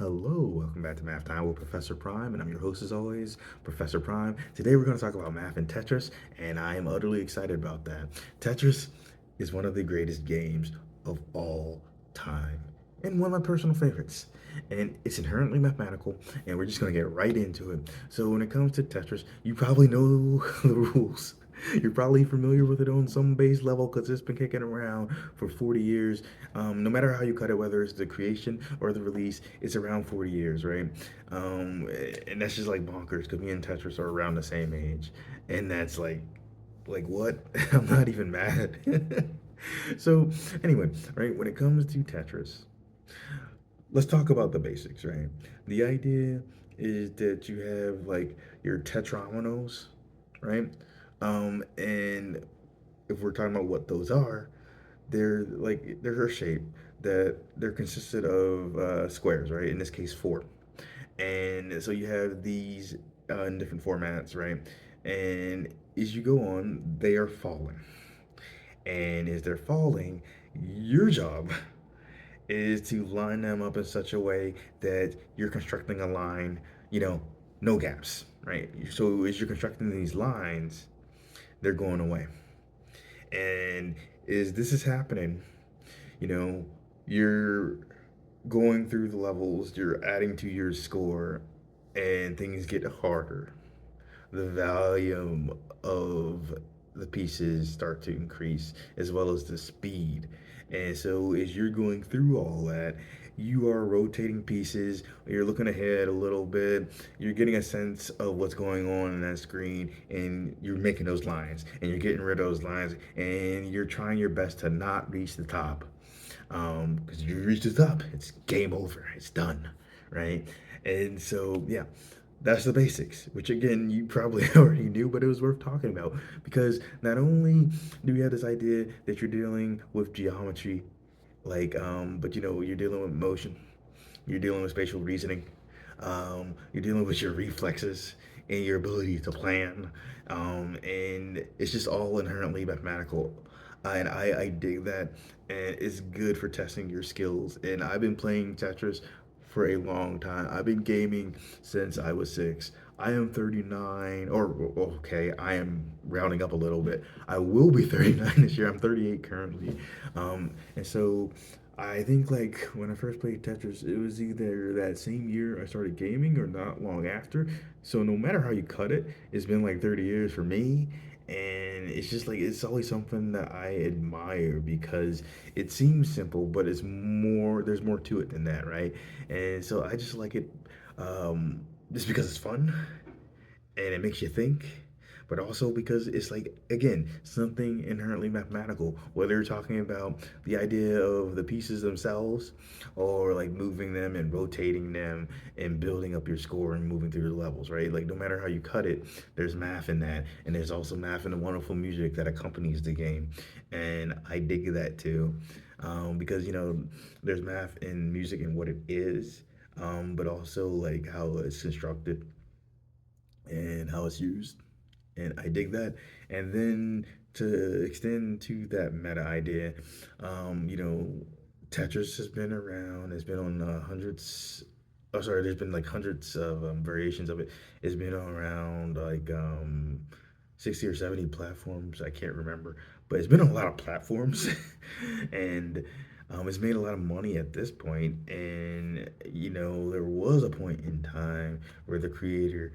Hello, welcome back to Math Time with Professor Prime, and I'm your host as always, Professor Prime. Today we're going to talk about math and Tetris, and I am utterly excited about that. Tetris is one of the greatest games of all time, and one of my personal favorites. And it's inherently mathematical, and we're just going to get right into it. So, when it comes to Tetris, you probably know the rules. You're probably familiar with it on some base level because it's been kicking around for 40 years. No matter how you cut it, whether it's the creation or the release, it's around 40 years, right? And that's just like bonkers because me and Tetris are around the same age. And that's like what? I'm not even mad. So, anyway, right, when it comes to Tetris, let's talk about the basics, right? The idea is that you have like your tetrominoes, right? And if we're talking about what those are, they're a shape that they're consisted of squares, right? In this case, four. And so you have these in different formats, right? And as you go on, they are falling. And as they're falling, your job is to line them up in such a way that you're constructing a line, you know, no gaps, right? So as you're constructing these lines, they're going away. And as this is happening, you know, you're going through the levels, you're adding to your score, and things get harder. The volume of the pieces start to increase as well as the speed. And so as you're going through all that, you are rotating pieces, you're looking ahead a little bit, you're getting a sense of what's going on in that screen, and you're making those lines, and you're getting rid of those lines, and you're trying your best to not reach the top. Because you reach the top, it's game over, it's done, right? And so, yeah, that's the basics, which again, you probably already knew, but it was worth talking about because not only do you have this idea that you're dealing with geometry, but you're dealing with motion, you're dealing with spatial reasoning, you're dealing with your reflexes and your ability to plan, and it's just all inherently mathematical. And I dig that, and it's good for testing your skills. And I've been playing Tetris for a long time. I've been gaming since I was 6. I am 39, or okay, I am rounding up a little bit. I will be 39 this year. I'm 38 currently. And so I think like when I first played Tetris, it was either that same year I started gaming or not long after. So no matter how you cut it, it's been like 30 years for me. And it's just like it's always something that I admire because it seems simple, but there's more to it than that, right? And so I just like it just because it's fun and it makes you think, but also because it's like again something inherently mathematical. Whether you're talking about the idea of the pieces themselves, or like moving them and rotating them and building up your score and moving through the levels, right? Like no matter how you cut it, there's math in that, and there's also math in the wonderful music that accompanies the game, and I dig that too, because there's math in music and what it is, but also like how it's constructed and how it's used. And I dig that. And then to extend to that meta idea, you know, Tetris has been around. It's been on hundreds. Oh, sorry. There's been like hundreds of variations of it. It's been around like 60 or 70 platforms. I can't remember, but it's been on a lot of platforms, and it's made a lot of money at this point. And there was a point in time where the creator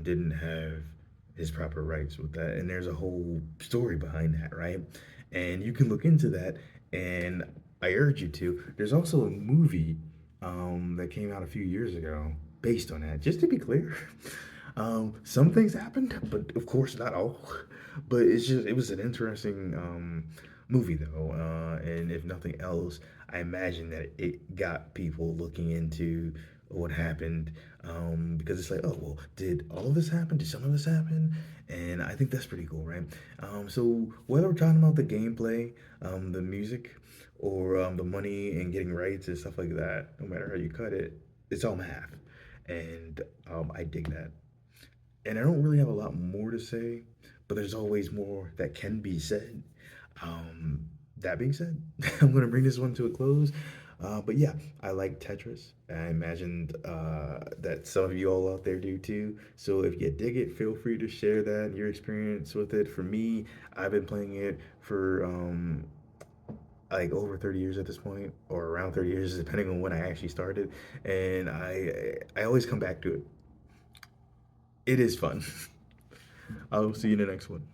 didn't have his proper rights with that, and there's a whole story behind that, right? And you can look into that, and I urge you to. There's also a movie that came out a few years ago based on that. Just to be clear, some things happened, but of course not all. But it was an interesting movie though, and if nothing else, I imagine that it got people looking into what happened, because it's like, oh well, did all of this happen? Did some of this happen? And I think that's pretty cool, right? So whether we're talking about the gameplay, the music, or the money and getting rights and stuff like that, no matter how you cut it, it's all math, and I dig that. And I don't really have a lot more to say, but there's always more that can be said. That being said, I'm going to bring this one to a close. But yeah, I like Tetris. I imagined that some of you all out there do too. So if you dig it, feel free to share that and your experience with it. For me, I've been playing it for like over 30 years at this point, or around 30 years, depending on when I actually started. And I always come back to it. It is fun. I'll see you in the next one.